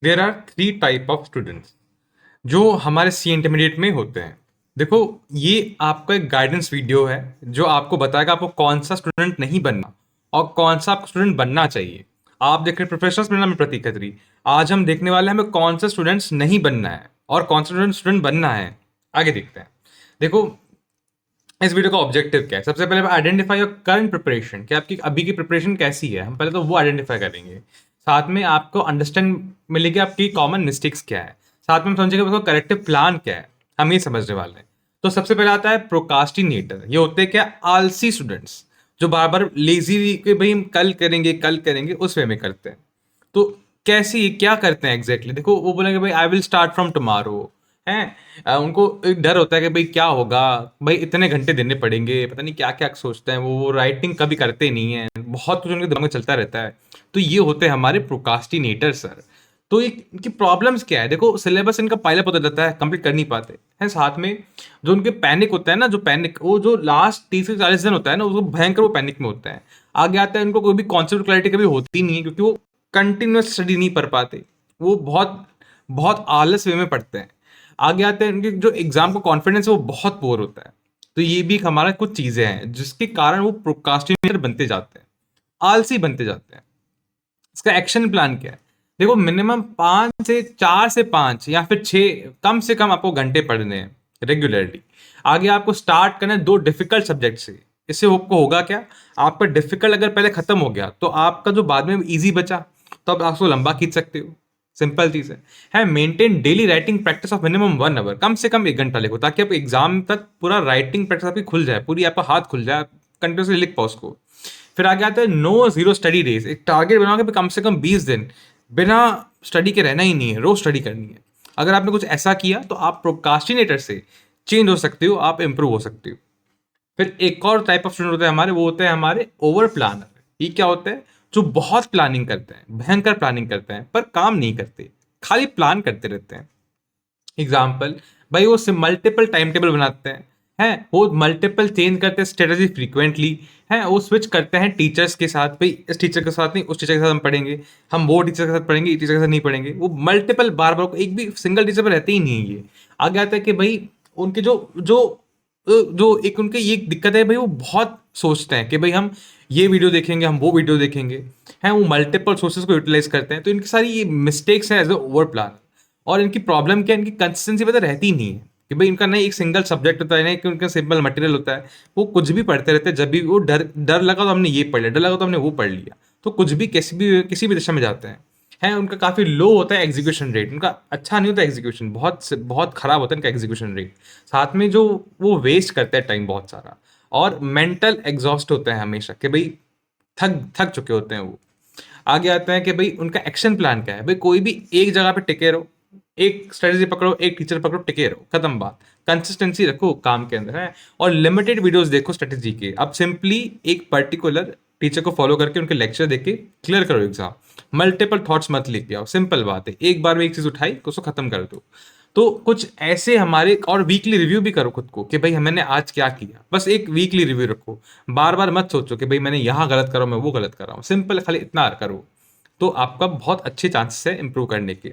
There are three type of students जो हमारे सी intermediate में होते हैं। देखो, ये आपका एक गाइडेंस वीडियो है जो आपको बताएगा आपको कौन सा स्टूडेंट नहीं बनना और कौन सा आपको स्टूडेंट बनना चाहिए। आप देख रहे प्रोफेशनल्स, मेरा नाम है प्रतीक खत्री। आज हम देखने वाले हैं हमें कौन सा स्टूडेंट्स नहीं बनना है और कौन सा स्टूडेंट बनना है। आगे देखते हैं। देखो, इस वीडियो का ऑब्जेक्टिव क्या है। सबसे पहले आइडेंटिफाई योर करंट प्रिपरेशन, कि आपकी अभी की प्रिपरेशन कैसी है। हम पहले तो वो आइडेंटिफाई करेंगे। साथ में आपको अंडरस्टैंड मिलेगी आपकी कॉमन मिस्टेक्स क्या है। साथ में हम समझेंगे उसका करेक्टिव प्लान क्या है। हम ये समझने वाले हैं। तो सबसे पहले आता है प्रोकास्टिनेटर। ये होते हैं क्या? आलसी स्टूडेंट्स, जो बार बार लेजी के भाई हम कल करेंगे उस वे में करते हैं। तो कैसे क्या करते हैं एग्जैक्टली देखो, वो बोलेंगे भाई I will start from tomorrow. हैं उनको एक डर होता है कि भाई क्या होगा, भाई इतने घंटे देने पड़ेंगे, पता नहीं क्या क्या सोचते हैं। वो राइटिंग कभी करते नहीं है, बहुत कुछ उनके दिमाग में चलता रहता है। तो ये होते हैं हमारे प्रोकास्टिनेटर सर। तो इनकी प्रॉब्लम्स क्या है? देखो, सिलेबस इनका पाइलअप होता जाता है, कंप्लीट कर नहीं पाते हैं। साथ में जो उनके पैनिक होता है ना, जो पैनिक वो जो लास्ट 30 से 40 दिन होता है ना, वो भयंकर वो पैनिक में होता है। आगे आता है उनको कोई भी कॉन्सेप्ट क्लैरिटी कभी होती नहीं है, क्योंकि वो कंटिन्यूस स्टडी नहीं कर पाते। वो बहुत बहुत आलस वे में पढ़ते हैं। आगे आते हैं उनके जो एग्जाम का कॉन्फिडेंस है वो बहुत पुअर होता है। तो ये भी एक हमारा कुछ चीजें हैं जिसके कारण वो प्रोक्रास्टिनेटर बनते जाते हैं, आलसी बनते जाते हैं। इसका एक्शन प्लान क्या है? देखो, मिनिमम 4 से 5 या फिर 6 कम से कम आपको घंटे पढ़ने हैं रेगुलरली। आगे आपको स्टार्ट करना है 2 डिफिकल्ट सब्जेक्ट से। इससे आपको होगा क्या? आपका डिफिकल्ट अगर पहले खत्म हो गया तो आपका जो बाद में इजी बचा, तो अब आप उसको लंबा खींच सकते हो। सिंपल चीज है maintain daily writing practice of minimum 1 hour. कम से कम 1 घंटा लिखो, ताकि आप एग्जाम तक पूरा राइटिंग प्रैक्टिस आपकी खुल जाए, पूरी आपका हाथ खुल जाए, कंटिन्यूसली लिख पाओ उसको। फिर आगे आता है नो जीरो स्टडी डेज। एक टारगेट बनाओ कि कम से कम 20 दिन बिना स्टडी के रहना ही नहीं है, रोज स्टडी करनी है। अगर आपने कुछ ऐसा किया तो आप प्रोकास्टिनेटर से चेंज हो सकते हो, आप इंप्रूव हो सकते हो। फिर एक और टाइप ऑफ स्टूडेंट होते हैं हमारे, वो होते हैं हमारे ओवर प्लानर। ये क्या होता है? जो बहुत प्लानिंग करते हैं, भयंकर प्लानिंग करते हैं, पर काम नहीं करते, खाली प्लान करते रहते हैं। एग्जाम्पल, भाई वो मल्टीपल टाइम टेबल बनाते हैं वो मल्टीपल चेंज करते हैं स्ट्रेटजी फ्रीक्वेंटली। हैं वो स्विच करते हैं टीचर्स के साथ, भाई इस टीचर के साथ नहीं उस टीचर के साथ हम पढ़ेंगे, हम वो टीचर के साथ पढ़ेंगे, इस टीचर के साथ नहीं पढ़ेंगे। वो मल्टीपल बार बार एक भी सिंगल टीचर पर रहते ही नहीं है। ये आगे आता है कि भाई उनके जो जो जो एक उनके ये दिक्कत है, भाई वो बहुत सोचते हैं कि भाई हम ये वीडियो देखेंगे, हम वो वीडियो देखेंगे। हैं वो मल्टीपल सोर्सेज को यूटिलाइज करते हैं। तो इनकी सारी ये मिस्टेक्स हैं एज ए ओवर प्लान। और इनकी प्रॉब्लम क्या है? इनकी कंसिस्टेंसी पता रहती ही नहीं है, कि भाई इनका नहीं एक सिंगल सब्जेक्ट होता है, नहीं कि उनका सिंपल मटेरियल होता है। वो कुछ भी पढ़ते रहते हैं, जब भी वो डर डर लगा तो हमने ये पढ़ लिया, डर लगा तो हमने वो पढ़ लिया। तो कुछ भी किसी भी दिशा में जाते हैं उनका काफ़ी लो होता है एग्जीक्यूशन रेट। उनका अच्छा नहीं होता एग्जीक्यूशन, बहुत खराब होता है इनका एग्जीक्यूशन रेट। साथ में जो वो वेस्ट करते हैं टाइम बहुत सारा, और मेंटल एग्जॉस्ट होता है हमेशा, कि भाई थक थक चुके होते हैं वो। आगे आता है कि भाई उनका एक्शन प्लान क्या है। भाई कोई भी एक जगह पे टिके रहो, एक स्ट्रेटेजी पकड़ो, एक टीचर पकड़ो, टिके रहो, खत्म बात। कंसिस्टेंसी रखो काम के अंदर है, और लिमिटेड वीडियोस देखो स्ट्रेटेजी के। अब सिंपली एक पर्टिकुलर टीचर को फॉलो करके उनके लेक्चर देख के क्लियर करो एग्जाम। मल्टीपल थॉट्स मत लेके आओ, सिंपल बात है, एक बार में एक चीज उठाई तो उसको खत्म कर दो। तो कुछ ऐसे हमारे, और वीकली रिव्यू भी करो खुद को कि भाई मैंने आज क्या किया। बस एक वीकली रिव्यू रखो, बार बार मत सोचो कि भाई मैंने यहाँ गलत करा हूं, मैं वो गलत कर रहा हूँ। सिंपल खाली इतना करो, तो आपका बहुत अच्छे चांसेस है इंप्रूव करने के।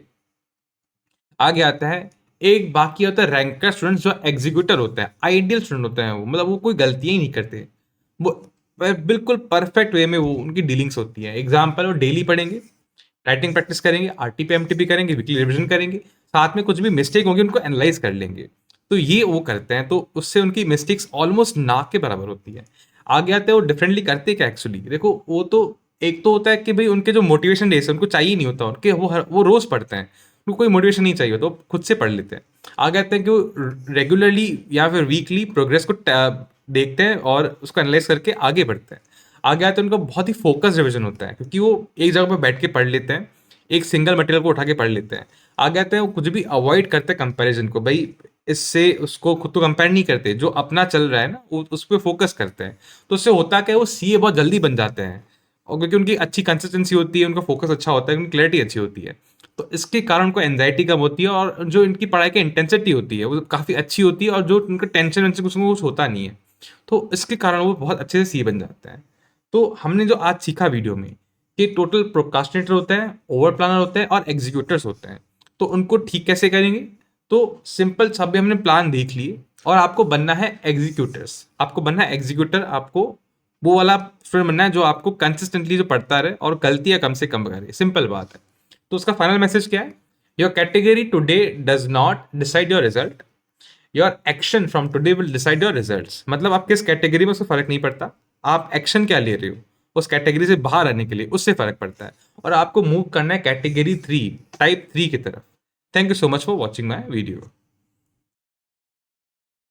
आगे आता है एक बाकी होता है रैंकर स्टूडेंट्स, जो एग्जीक्यूटर होते हैं, आइडियल स्टूडेंट होते हैं वो, मतलब वो कोई गलतियां ही नहीं करते। वो बिल्कुल परफेक्ट वे में वो उनकी डीलिंग्स होती है। एग्जाम्पल, वो डेली पढ़ेंगे, राइटिंग प्रैक्टिस करेंगे, आरटीपी एमटीपी करेंगे, वीकली रिवीजन करेंगे, साथ में कुछ भी मिस्टेक होगी उनको एनालाइज कर लेंगे। तो ये वो करते हैं, तो उससे उनकी मिस्टेक्स ऑलमोस्ट ना के बराबर होती है। आगे आते हैं वो डिफरेंटली करते क्या एक्चुअली। देखो, वो तो एक तो होता है कि भाई उनके जो मोटिवेशन डेज है उनको चाहिए नहीं होता उनके, वो रोज पढ़ते हैं, उनको कोई मोटिवेशन नहीं चाहिए तो खुद से पढ़ लेते हैं। आगे आते हैं कि वो रेगुलरली या फिर वीकली प्रोग्रेस को देखते हैं और उसको एनालाइज करके आगे बढ़ते हैं। आगे आते हैं उनका बहुत ही फोकस रिविजन होता है, क्योंकि वो एक जगह पर बैठ के पढ़ लेते हैं, एक सिंगल मटेरियल को उठा के पढ़ लेते हैं। आगे आते हैं वो कुछ भी अवॉइड करते हैं कंपैरिजन को, भाई इससे उसको खुद तो कंपेयर नहीं करते, जो अपना चल रहा है ना उस पर फोकस करते हैं। तो उससे होता क्या है, वो सीए बहुत जल्दी बन जाते हैं, और क्योंकि उनकी अच्छी कंसिस्टेंसी होती है, उनका फोकस अच्छा होता है, उनकी क्लैरिटी अच्छी होती है। तो इसके कारण उनको एंजाइटी कम होती है, और जो इनकी पढ़ाई की इंटेंसिटी होती है वो काफ़ी अच्छी होती है, और जो उनका टेंशन वेंशन कुछ होता नहीं है। तो इसके कारण वो बहुत अच्छे से सीए बन जाते हैं। तो हमने जो आज सीखा वीडियो में, कि टोटल प्रोक्रास्टिनेटर होते हैं, ओवर प्लानर होते हैं और एग्जीक्यूटर्स होते हैं। तो उनको ठीक कैसे करेंगे? तो सिंपल सा भी हमने प्लान देख लिए और आपको बनना है एग्जीक्यूटर्स। आपको बनना है एग्जीक्यूटर, आपको वो वाला स्टूडेंट बनना है जो आपको कंसिस्टेंटली जो पढ़ता रहे और गलतियां कम से कम करे। सिंपल बात है। तो उसका फाइनल मैसेज क्या है? Your category today does not decide your result, your action from today will decide your results. मतलब आप किस कैटेगरी में, उससे फर्क नहीं पड़ता, आप एक्शन क्या ले रहे हो उस कैटेगरी से बाहर आने के लिए, उससे फर्क पड़ता है। और आपको मूव करना है कैटेगरी 3, टाइप 3 की तरफ। Thank you so much for watching my video.